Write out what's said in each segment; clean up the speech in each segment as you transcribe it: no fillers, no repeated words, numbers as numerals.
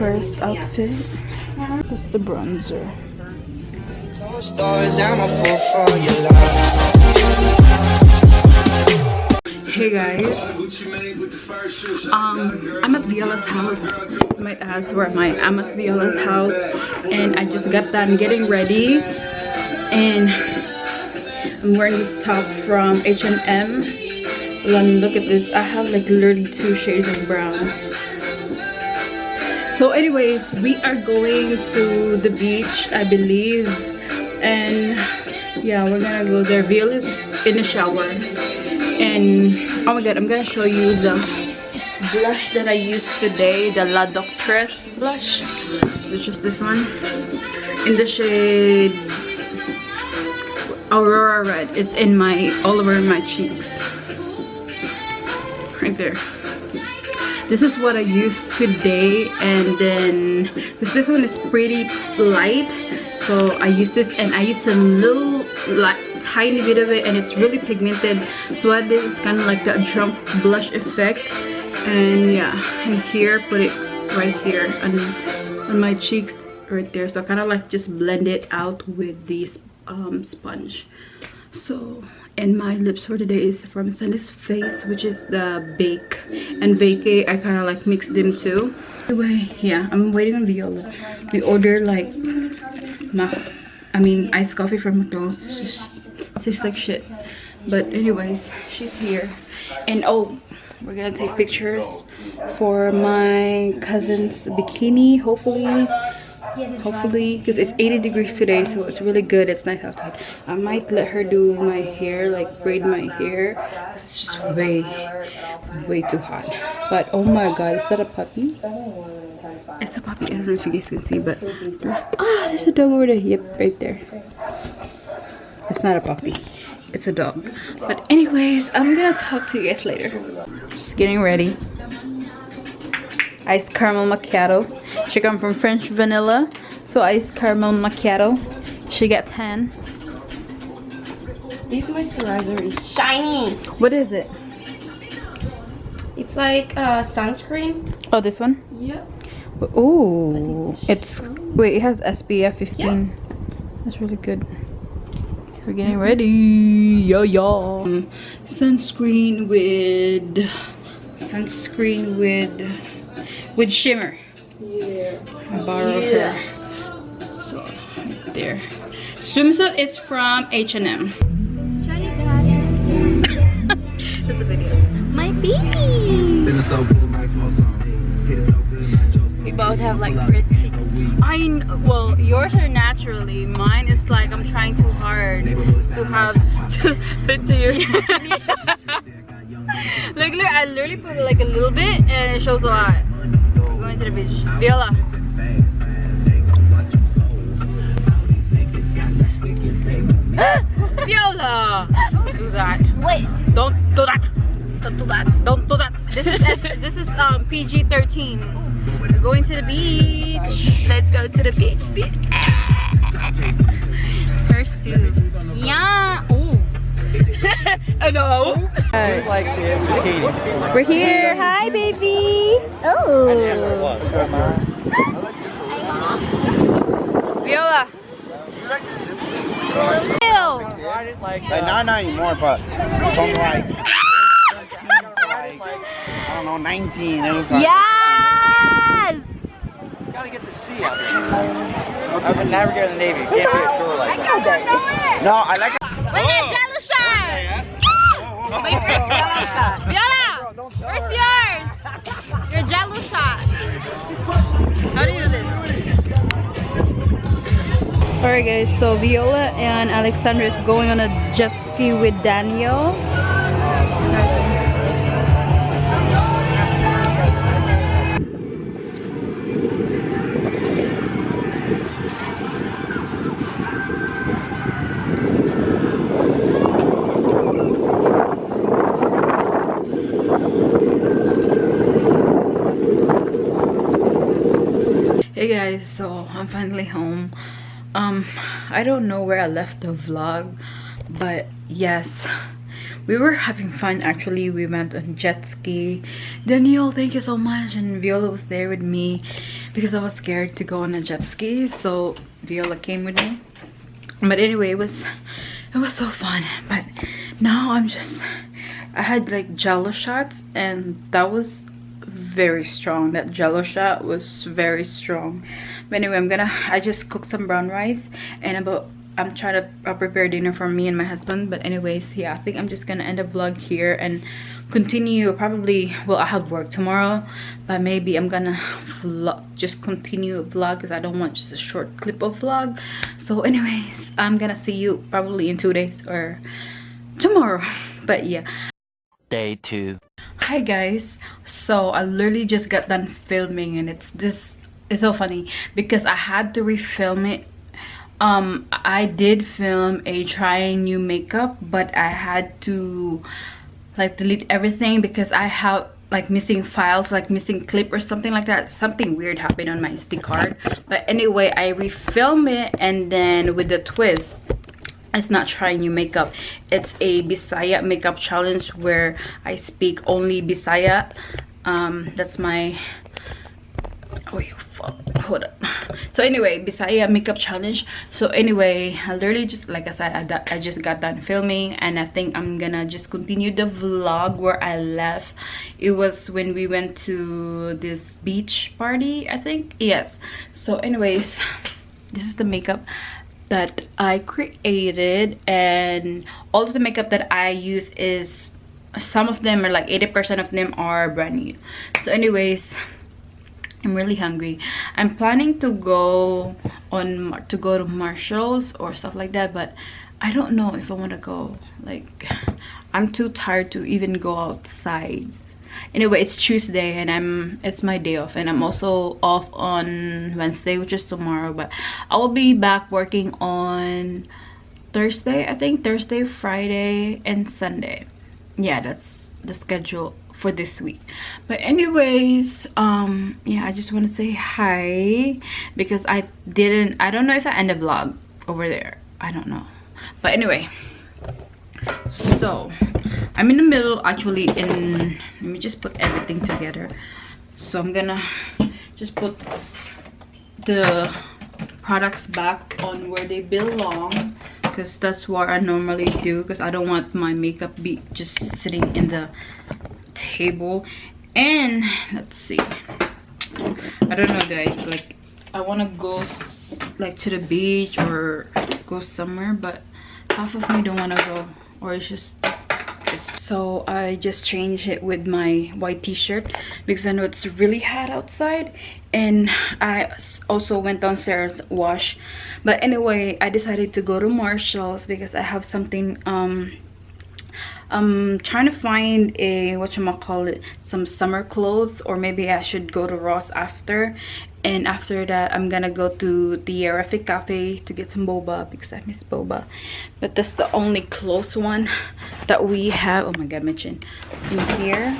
first outfit. That's the bronzer. Hey guys, I'm at Viola's house. You might ask where am I? I'm at Viola's house and I just got done getting ready and I'm wearing this top from H&M. Look at this. I have like literally 2 shades of brown. So anyways, we are going to the beach, I believe, and yeah, we're gonna go there. Viola's in the shower and oh my god, I'm gonna show you the blush that I used today, the La Doctress blush, which is this one in the shade Aurora Red. It's in my all over my cheeks right there. This is what I used today, and then this one is pretty light, so I use this and I use a little tiny bit of it and it's really pigmented, so I did is kind of like the drunk blush effect. And yeah, and here, put it right here on my cheeks right there, so I kind of like just blend it out with this sponge. So, and my lips for today is from Sunny's Face, which is the Bake and Vacay. I kind of like mix them too. Anyway, yeah, I'm waiting on Viola. We ordered like iced coffee from McDonald's. It's just tastes like shit, but anyways, she's here. And oh, we're gonna take pictures for my cousin's bikini, hopefully, because it's 80 degrees today, so it's really good. It's nice outside. I might let her do my hair, like braid my hair. It's just way too hot. But oh my god, is that a puppy? It's a puppy. I don't know if you guys can see, but there's a dog over there. Yep, right there. It's not a puppy, it's a dog. But anyways, I'm gonna talk to you guys later. Just getting ready. Iced caramel macchiato. She come from French vanilla, so iced caramel macchiato. She got 10. This moisturizer is shiny. What is it? It's like sunscreen. Oh, this one? Yep. Oh, it's wait, it has SPF 15. Yeah. That's really good. We're getting ready. Yo. Sunscreen with shimmer. Yeah. I borrowed her. So right there. Swimsuit is from H&M. That's a video. My baby. We both have like red cheeks. Well, yours are naturally. Mine is like I'm trying too hard to have to fit to your. Like, look, I literally put like a little bit and it shows a lot. We're going to the beach. Viola. Viola! Don't do that. Wait. Don't do that. Don't do that. Don't do that. This is PG-13. We're going to the beach. Let's go to the beach. First two. Yeah. Ooh. No. Like this bikini. We're here. Hi, baby. Oh. Viola. Like not anymore, but from like I don't know, 19. It was like, Yes. you gotta get the sea out there. I was a navigator in the Navy. Can't be a shore like that. No, I like it. Wait, jello shot. Wait, where's jello shot? Viola, where's yours? Your jello shot. How do you do this? Alright guys, so Viola and Alexandra is going on a jet ski with Daniel. Hey guys, so I'm finally home. I don't know where I left the vlog, but yes, we were having fun. Actually, we went on jet ski. Danielle, thank you so much. And Viola was there with me because I was scared to go on a jet ski, so Viola came with me. But anyway, it was so fun. But now I had like jello shots, and that was very strong. That jello shot was very strong. But anyway, I just cooked some brown rice, and I'm trying to prepare dinner for me and my husband. But anyways, yeah, I think I'm just gonna end the vlog here and continue. Probably, well, I have work tomorrow, but maybe I'm gonna just continue vlog because I don't want just a short clip of vlog. So anyways, I'm gonna see you probably in 2 days or tomorrow. But yeah, Day 2. hi guys, so I literally just got done filming, and it's so funny because I had to refilm it. I did film a trying new makeup, but I had to like delete everything because I have like missing files, like missing clip or something like that. Something weird happened on my SD card. But anyway, I refilmed it, and then with the twist, it's not trying new makeup, it's a Bisaya makeup challenge where I speak only Bisaya. That's my hold up. So anyway, Bisaya makeup challenge. So anyway, I literally just, like I said, I just got done filming, and I think I'm gonna just continue the vlog where I left. It was when we went to this beach party, I think. Yes. So anyways, this is the makeup that I created, and all of the makeup that I use is, some of them are like 80% of them are brand new. So anyways, I'm really hungry. I'm planning to go to Marshall's or stuff like that, but I don't know if I want to go. Like, I'm too tired to even go outside. Anyway, it's Tuesday, and it's my day off, and I'm also off on Wednesday, which is tomorrow. But I will be back working on Thursday, I think. Thursday, Friday, and Sunday. Yeah, that's the schedule for this week. But anyways, yeah, I just want to say hi because I don't know if I end the vlog over there. I don't know. But anyway, so I'm in the middle, actually. Let me just put everything together. So I'm gonna just put the products back on where they belong, because that's what I normally do, because I don't want my makeup be just sitting in the table. And let's see, I don't know guys, like I want to go like to the beach or go somewhere, but half of me don't want to go, or it's just so I just changed it with my white t-shirt because I know it's really hot outside, and I also went downstairs wash. But anyway, I decided to go to Marshall's because I have something. I'm trying to find a some summer clothes, or maybe I should go to Ross after. And after that, I'm gonna go to the Raffic Cafe to get some boba because I miss boba. But that's the only close one that we have. Oh my god, my chin in here.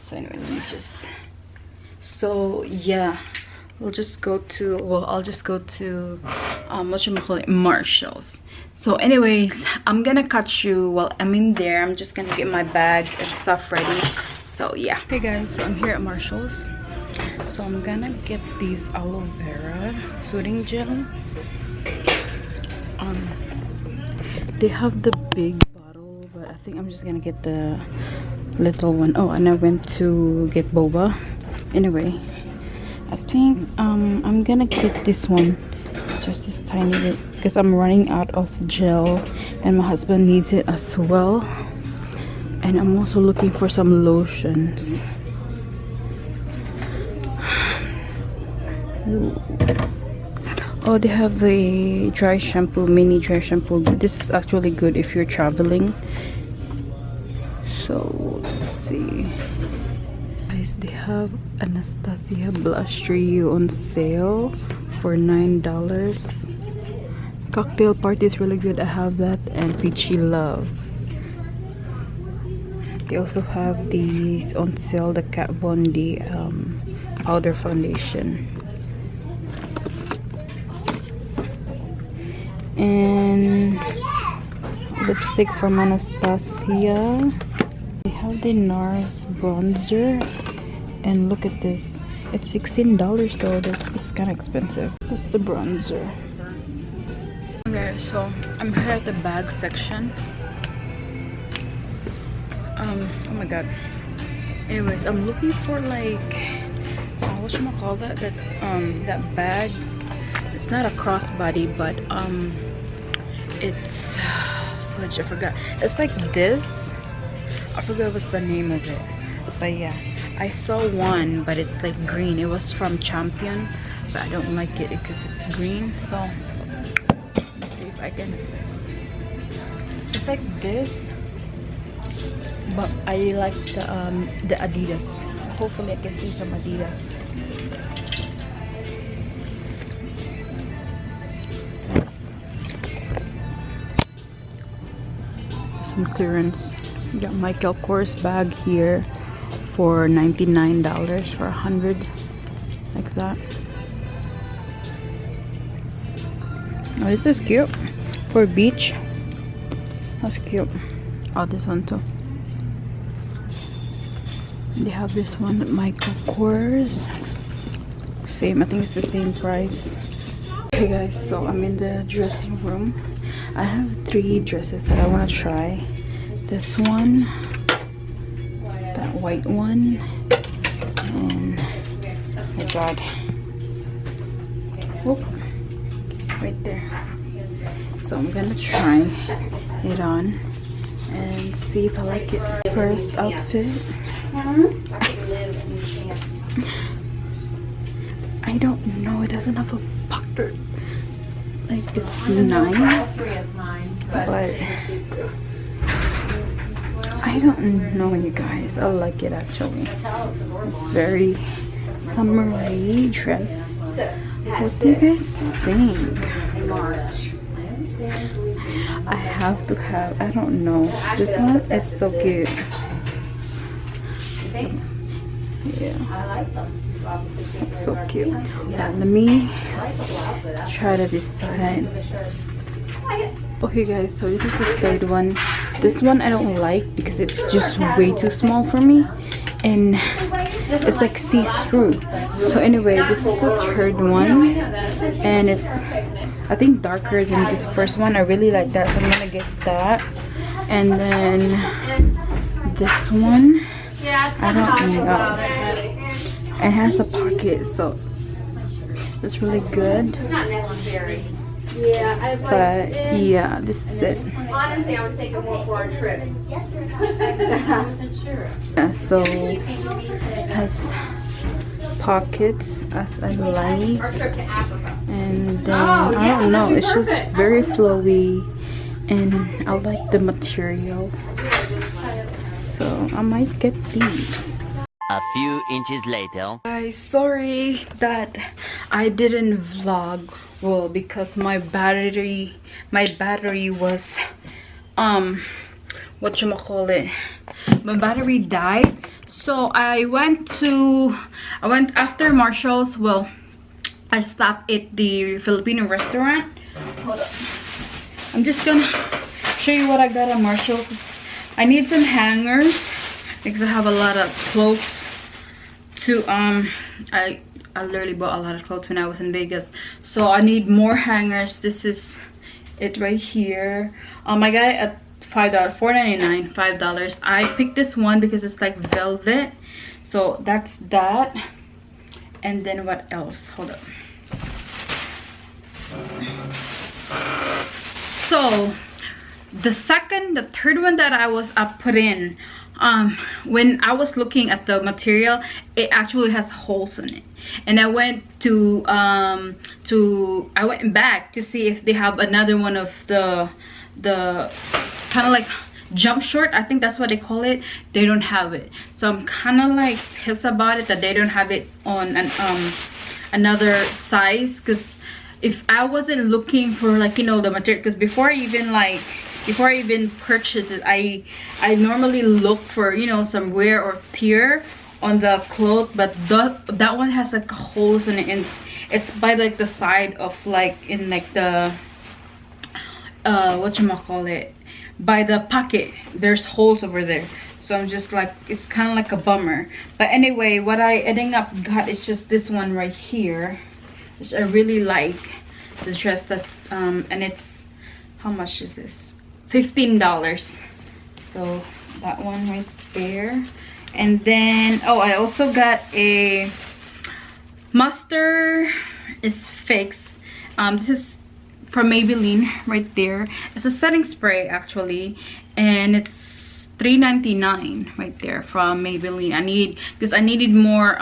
So anyway, let me just. So yeah, we'll just go to. Well, I'll just go to Marshall's. So anyways, I'm gonna catch you while I'm in there. I'm just gonna get my bag and stuff ready. So yeah. Hey guys, so I'm here at Marshall's. So I'm gonna get these aloe vera soothing gel. They have the big bottle, but I think I'm just gonna get the little one. Oh, and I went to get boba. Anyway, I think I'm gonna get this one, just this tiny bit, because I'm running out of gel and my husband needs it as well. And I'm also looking for some lotions. Oh, they have the dry shampoo, mini dry shampoo. This is actually good if you're traveling. So let's see, guys, they have Anastasia Blush Trio on sale for $9. Cocktail Party is really good. I have that, and Peachy Love. They also have these on sale, the Kat Von D powder foundation. And lipstick from Anastasia. They have the NARS bronzer, and look at this. It's $16 though. It's kind of expensive. That's the bronzer. Okay, so I'm here at the bag section. Oh my god. Anyways, I'm looking for like what should I call that? That bag. It's not a crossbody, but it's fudge, I forgot. It's like this. I forgot what's the name of it. But yeah, I saw one, but it's like green. It was from Champion, but I don't like it because it's green. So let's see if I can. It's like this, but I like the Adidas. Hopefully I can see some Adidas. Some clearance. Got Michael Kors bag here for $99 for 100, like that. Oh, this is cute for beach. That's cute. Oh, this one too. They have this one at Michael Kors. Same, I think it's the same price. Hey guys, so I'm in the dressing room. I have 3 dresses that I want to try. This one, that white one, and oh my god, oh, right there. So I'm gonna try it on and see if I like it. First outfit. I don't know, it doesn't have a pocket. Like, it's nice, but I don't know, you guys. I like it actually. It's very summery dress. What do you guys think? I have to have, I don't know. This one is so cute. Yeah. It's so cute. Let me try to decide. Okay guys, so this is the 3rd one. This one I don't like because it's just way too small for me, and it's like see-through. So anyway, this is the 3rd one, and it's, I think, darker than this first one. I really like that, so I'm gonna get that. And then this one, I don't know. It has a pocket, so it's really good. Not necessary. But yeah, this is it. Honestly, I was taking more for our trip. Yeah, so it has pockets as I like, Our trip to Africa. and then I don't know, it's just very flowy, and I like the material, so I might get these. A few inches later. Guys, sorry that I didn't vlog well because my battery was whatchamacallit, my battery died. So I went after Marshall's. Well, I stopped at the Filipino restaurant. Hold up, I'm just gonna show you what I got at Marshall's. I need some hangers because I have a lot of clothes to I literally bought a lot of clothes when I was in Vegas, so I need more hangers. This is it right here. I got it at $5, $4.99, $5. I picked this one because it's like velvet, so that's that. And then what else? Hold up. So the 3rd one that I put in, when I was looking at the material, it actually has holes in it, and I went I went back to see if they have another one of the kind of like jump short, I think that's what they call it. They don't have it, so I'm kind of like pissed about it that they don't have it on an another size, because if I wasn't looking for, like, you know, the material, because before I even purchase it, I normally look for, you know, some wear or tear on the cloth, but that one has like holes in it, and it's by like the side of, like, in like the whatchamacallit, by the pocket there's holes over there, so I'm just like, it's kind of like a bummer. But anyway, what I ending up got is just this one right here, which I really like, the dress that and it's, how much is this? $15. So that one right there. And then I also got a Mustard is Fix. This is from Maybelline right there. It's a setting spray actually, and it's $3.99 right there from Maybelline. Because I needed more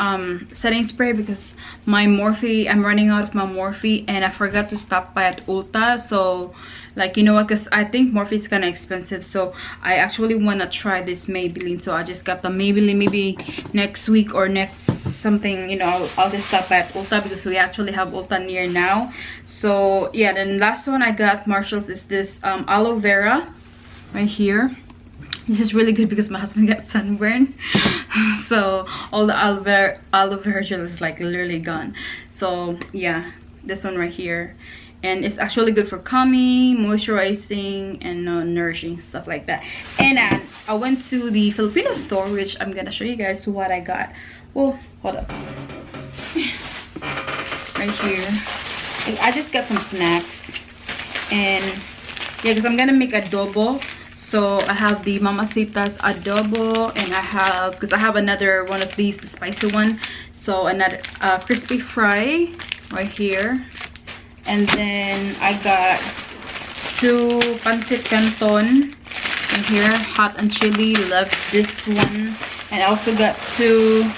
setting spray because my Morphe, I'm running out of my Morphe, and I forgot to stop by at Ulta. So like, you know what, because I think Morphe is kind of expensive, so I actually want to try this Maybelline. So I just got the Maybelline. Maybe next week or next something, you know, I'll just stop by at Ulta because we actually have Ulta near now. So yeah, then last one I got Marshalls is this aloe vera right here. This is really good because my husband got sunburn. So all the aloe vera gel is like literally gone. So yeah, this one right here. And it's actually good for calming, moisturizing, and nourishing, stuff like that. And I went to the Filipino store, which I'm gonna show you guys what I got. Oh, hold up. Right here. I just got some snacks. And yeah, because I'm gonna make adobo. So I have the Mamacita's adobo, and I have, because I have another one of these, the spicy one. So another crispy fry right here. And then I got 2 pancit canton in here, hot and chili, love this one. And I also got 2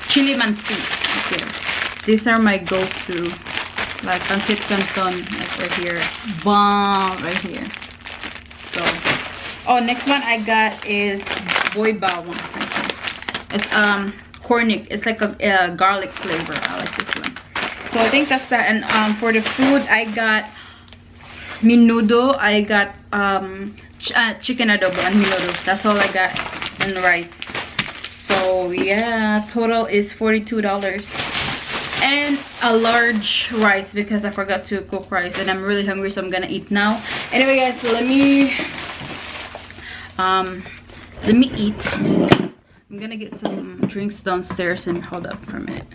chili mansi right here. These are my go-to, like pancit canton, like right here, bomb right here. So next one I got is boy bawang right here. It's cornic, it's like a garlic flavor. I like this one. So I think that's that. And for the food, I got menudo, I got chicken adobo and menudo. That's all I got, and rice. So yeah, total is $42. And a large rice because I forgot to cook rice, and I'm really hungry, so I'm gonna eat now. Anyway guys, let me eat. I'm gonna get some drinks downstairs, and hold up for a minute.